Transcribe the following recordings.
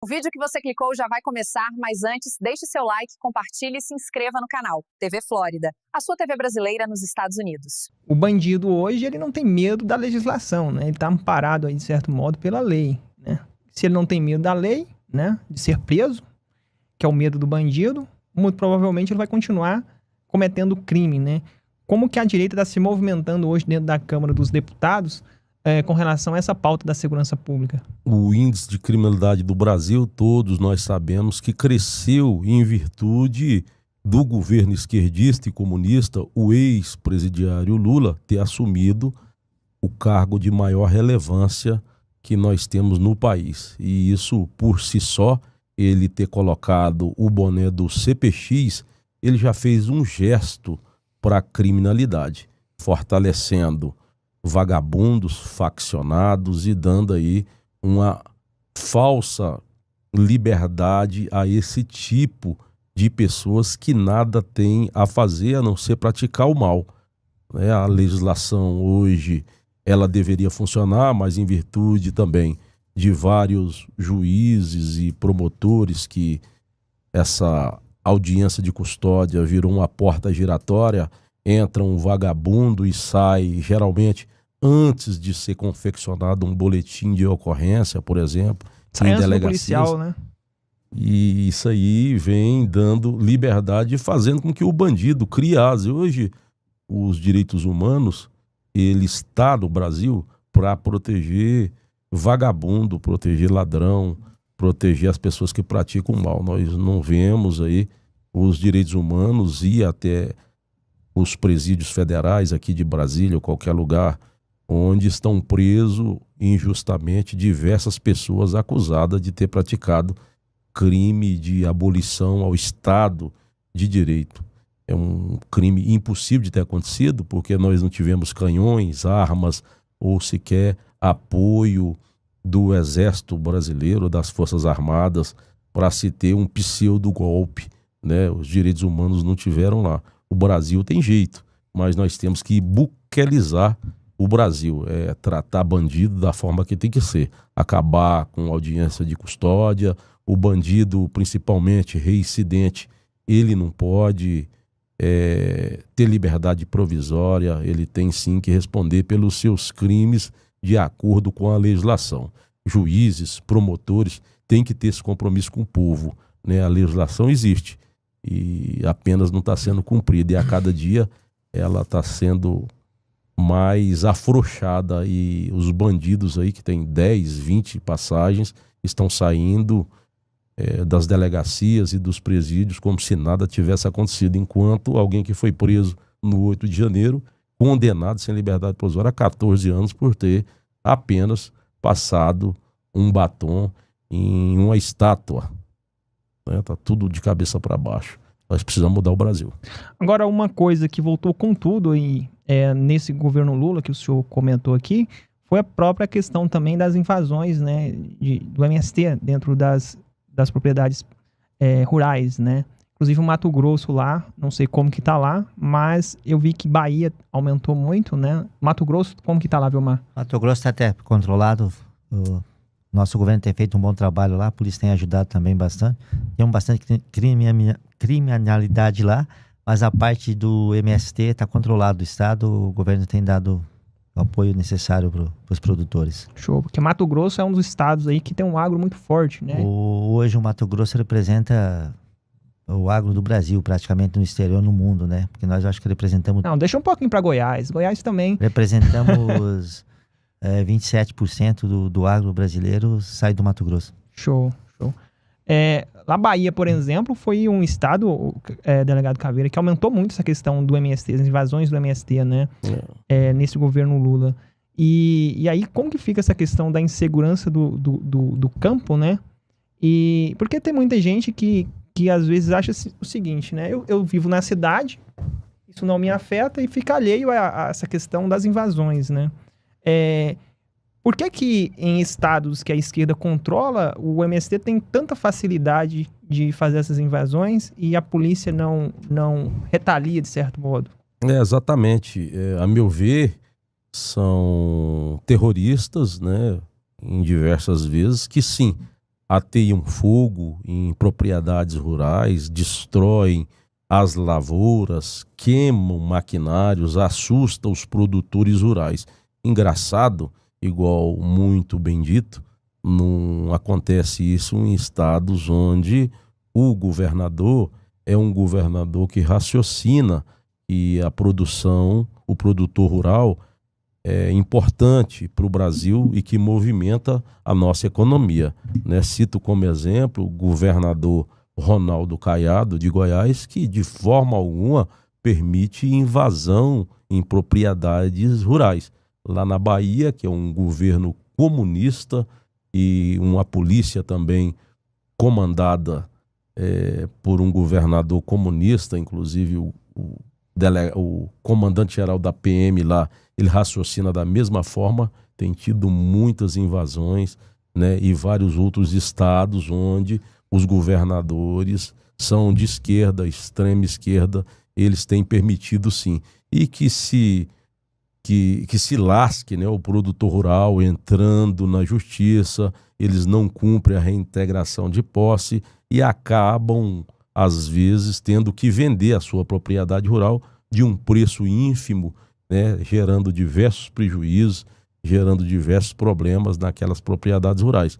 O vídeo que você clicou já vai começar, mas antes, deixe seu like, compartilhe e se inscreva no canal. TV Flórida, a sua TV brasileira nos Estados Unidos. O bandido hoje, ele não tem medo da legislação, né? Ele está amparado aí, de certo modo, pela lei, né? Se ele não tem medo da lei, né, de ser preso, que é o medo do bandido, muito provavelmente ele vai continuar cometendo crime, né? Como que a direita está se movimentando hoje dentro da Câmara dos Deputados com relação a essa pauta da segurança pública? O índice de criminalidade do Brasil, todos nós sabemos que cresceu em virtude do governo esquerdista e comunista, o ex-presidiário Lula, ter assumido o cargo de maior relevância que nós temos no país. E isso, por si só, ele ter colocado o boné do CPX, ele já fez um gesto para a criminalidade, fortalecendo vagabundos, faccionados e dando aí uma falsa liberdade a esse tipo de pessoas que nada têm a fazer a não ser praticar o mal. A legislação hoje, ela deveria funcionar, mas em virtude também de vários juízes e promotores que essa audiência de custódia virou uma porta giratória, entra um vagabundo e sai, geralmente, antes de ser confeccionado um boletim de ocorrência, por exemplo, em delegacias. Policial, né? E isso aí vem dando liberdade e fazendo com que o bandido crie asas. Hoje, os direitos humanos, ele está no Brasil para proteger vagabundo, proteger ladrão, proteger as pessoas que praticam o mal. Nós não vemos aí os direitos humanos e até os presídios federais aqui de Brasília ou qualquer lugar onde estão presos injustamente diversas pessoas acusadas de ter praticado crime de abolição ao Estado de Direito. É um crime impossível de ter acontecido porque nós não tivemos canhões, armas ou sequer apoio do Exército Brasileiro, das Forças Armadas, para se ter um pseudo-golpe, né? Os direitos humanos não tiveram lá. O Brasil tem jeito, mas nós temos que buquelizar o Brasil, tratar bandido da forma que tem que ser, acabar com audiência de custódia, o bandido, principalmente reincidente, ele não pode ter liberdade provisória, ele tem sim que responder pelos seus crimes de acordo com a legislação. Juízes, promotores têm que ter esse compromisso com o povo, né? A legislação existe e apenas não está sendo cumprida, e a cada dia ela está sendo mais afrouxada, e os bandidos aí que tem 10, 20 passagens estão saindo das delegacias e dos presídios como se nada tivesse acontecido, enquanto alguém que foi preso no 8 de janeiro, condenado sem liberdade provisória a 14 anos por ter apenas passado um batom em uma estátua. Tá tudo de cabeça para baixo. Nós precisamos mudar o Brasil. Agora, uma coisa que voltou com tudo aí, nesse governo Lula, que o senhor comentou aqui, foi a própria questão também das invasões, né, do MST dentro das propriedades rurais, né? Inclusive o Mato Grosso lá, não sei como que tá lá, mas eu vi que Bahia aumentou muito, né? Mato Grosso, como que tá lá, Vilmar? Mato Grosso tá até controlado. O nosso governo tem feito um bom trabalho lá, a polícia tem ajudado também bastante. Tem bastante criminalidade lá, mas a parte do MST está controlado do Estado, o governo tem dado o apoio necessário para os produtores. Show, porque Mato Grosso é um dos estados aí que tem um agro muito forte, né? Hoje o Mato Grosso representa o agro do Brasil, praticamente no exterior, no mundo, né? Porque nós acho que representamos... Não, deixa um pouquinho para Goiás. Goiás também... Representamos 27% do agro brasileiro sai do Mato Grosso. Show, show. Lá Bahia, por exemplo, foi um estado, delegado Caveira, que aumentou muito essa questão do MST, as invasões do MST, né? Nesse governo Lula. E aí, como que fica essa questão da insegurança do campo, né? E porque tem muita gente que às vezes acha o seguinte, né? Eu vivo na cidade, isso não me afeta e fica alheio a essa questão das invasões, né? Por que em estados que a esquerda controla, o MST tem tanta facilidade de fazer essas invasões e a polícia não retalia de certo modo? Exatamente. A meu ver, são terroristas, né, em diversas vezes, que sim, ateiam fogo em propriedades rurais, destroem as lavouras, queimam maquinários, assustam os produtores rurais. Engraçado, igual muito bem dito, não acontece isso em estados onde o governador é um governador que raciocina e a produção, o produtor rural é importante para o Brasil e que movimenta a nossa economia, né? Cito como exemplo o governador Ronaldo Caiado de Goiás, que de forma alguma permite invasão em propriedades rurais. Lá na Bahia, que é um governo comunista e uma polícia também comandada por um governador comunista, inclusive o comandante-geral da PM lá, ele raciocina da mesma forma, tem tido muitas invasões, né, e vários outros estados onde os governadores são de esquerda, extrema esquerda, eles têm permitido sim. E que se lasque, né, o produtor rural entrando na justiça, eles não cumprem a reintegração de posse e acabam, às vezes, tendo que vender a sua propriedade rural de um preço ínfimo, né, gerando diversos prejuízos, gerando diversos problemas naquelas propriedades rurais.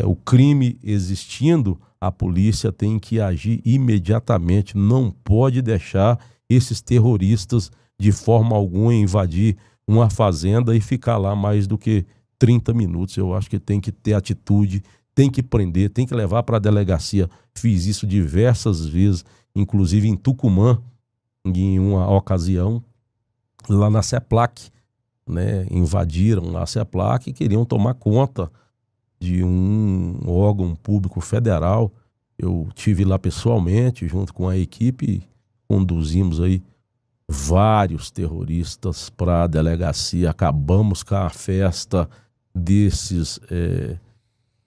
O crime existindo, a polícia tem que agir imediatamente, não pode deixar esses terroristas de forma alguma invadir uma fazenda e ficar lá mais do que 30 minutos. Eu acho que tem que ter atitude, tem que prender, tem que levar para a delegacia. Fiz isso diversas vezes, inclusive em Tucumã, em uma ocasião, lá na CEPLAC, né? Invadiram lá a CEPLAC e queriam tomar conta de um órgão público federal. Eu tive lá pessoalmente, junto com a equipe, conduzimos aí vários terroristas para a delegacia, acabamos com a festa desses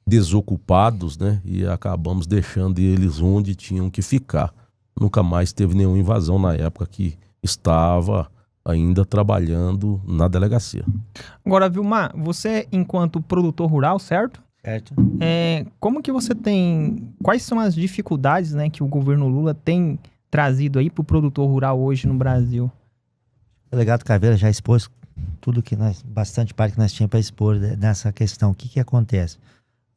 desocupados, né? E acabamos deixando eles onde tinham que ficar. Nunca mais teve nenhuma invasão na época que estava ainda trabalhando na delegacia. Agora, Vilmar, você enquanto produtor rural, certo? Certo. Como que você tem... Quais são as dificuldades, né, que o governo Lula tem trazido aí para o produtor rural hoje no Brasil? O delegado Caveira já expôs tudo que bastante parte que nós tínhamos para expor nessa questão. O que acontece?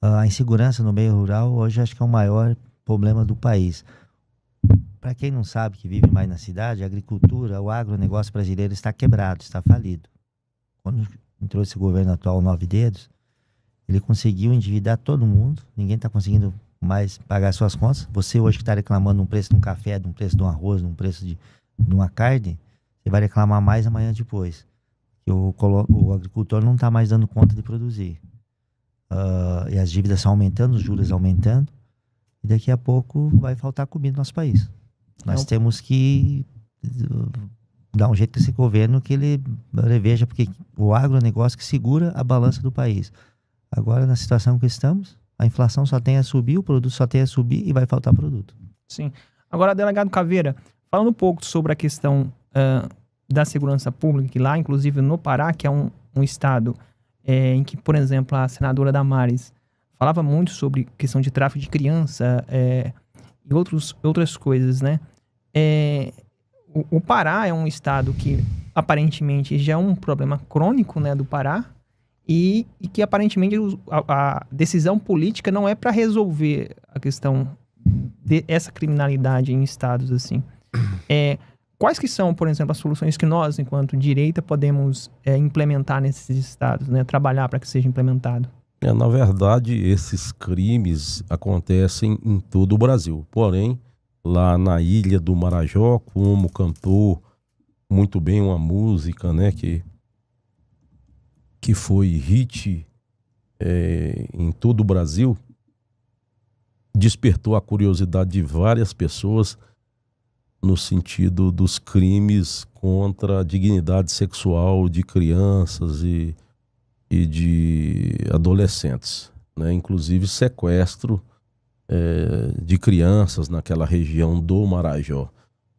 A insegurança no meio rural hoje acho que é o maior problema do país. Para quem não sabe, que vive mais na cidade, a agricultura, o agronegócio brasileiro está quebrado, está falido. Quando entrou esse governo atual, 9 dedos, ele conseguiu endividar todo mundo, ninguém está conseguindo mais pagar suas contas. Você hoje que está reclamando um preço de um café, de um preço de um arroz, de um preço de uma carne, você vai reclamar mais amanhã depois. Que o agricultor não está mais dando conta de produzir. E as dívidas estão aumentando, os juros aumentando, e daqui a pouco vai faltar comida no nosso país. Nós temos que dar um jeito com esse governo que ele reveja, porque o agronegócio que segura a balança do país. Agora, na situação que estamos, a inflação só tem a subir, o produto só tem a subir e vai faltar produto. Sim. Agora, delegado Caveira, falando um pouco sobre a questão da segurança pública, que lá, inclusive no Pará, que é um estado em que, por exemplo, a senadora Damares falava muito sobre questão de tráfico de criança e outras coisas, né? O Pará é um estado que, aparentemente, já é um problema crônico, né, do Pará, e que, aparentemente, a decisão política não é para resolver a questão dessa criminalidade em estados assim. Quais que são, por exemplo, as soluções que nós, enquanto direita, podemos implementar nesses estados, né? Trabalhar para que seja implementado? Na verdade, esses crimes acontecem em todo o Brasil. Porém, lá na Ilha do Marajó, como cantou muito bem uma música, né, que foi hit em todo o Brasil, despertou a curiosidade de várias pessoas no sentido dos crimes contra a dignidade sexual de crianças e de adolescentes, né? Inclusive sequestro de crianças naquela região do Marajó.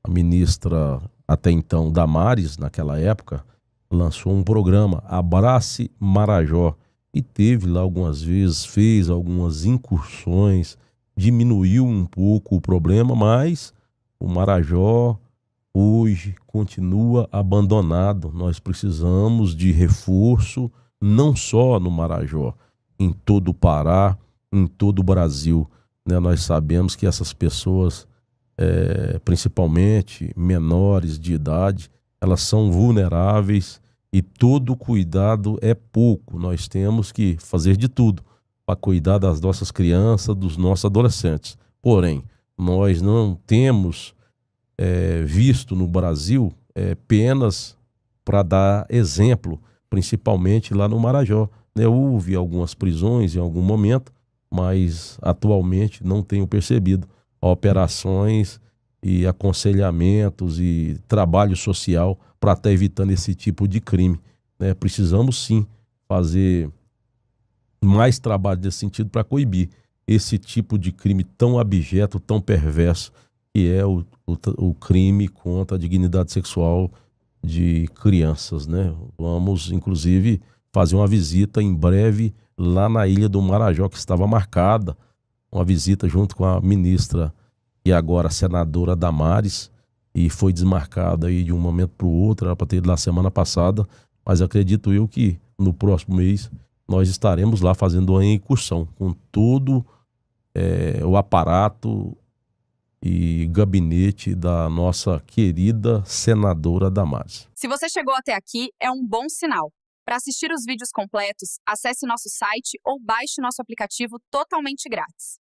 A ministra, até então, Damares, naquela época, lançou um programa, Abrace Marajó, e teve lá algumas vezes, fez algumas incursões, diminuiu um pouco o problema, mas o Marajó hoje continua abandonado. Nós precisamos de reforço, não só no Marajó, em todo o Pará, em todo o Brasil, né? Nós sabemos que essas pessoas, principalmente menores de idade, elas são vulneráveis e todo cuidado é pouco. Nós temos que fazer de tudo para cuidar das nossas crianças, dos nossos adolescentes. Porém, nós não temos visto no Brasil penas para dar exemplo, principalmente lá no Marajó, né? Houve algumas prisões em algum momento, mas atualmente não tenho percebido operações e aconselhamentos e trabalho social para estar evitando esse tipo de crime, né? Precisamos sim fazer mais trabalho nesse sentido para coibir esse tipo de crime tão abjeto, tão perverso, que é o crime contra a dignidade sexual de crianças, né? Vamos, inclusive, fazer uma visita em breve lá na Ilha do Marajó, que estava marcada, uma visita junto com a ministra e agora senadora Damares, e foi desmarcada aí de um momento para o outro, era para ter ido lá semana passada, mas acredito eu que no próximo mês nós estaremos lá fazendo uma incursão com todo o aparato e gabinete da nossa querida senadora Damares. Se você chegou até aqui, é um bom sinal. Para assistir os vídeos completos, acesse nosso site ou baixe nosso aplicativo totalmente grátis.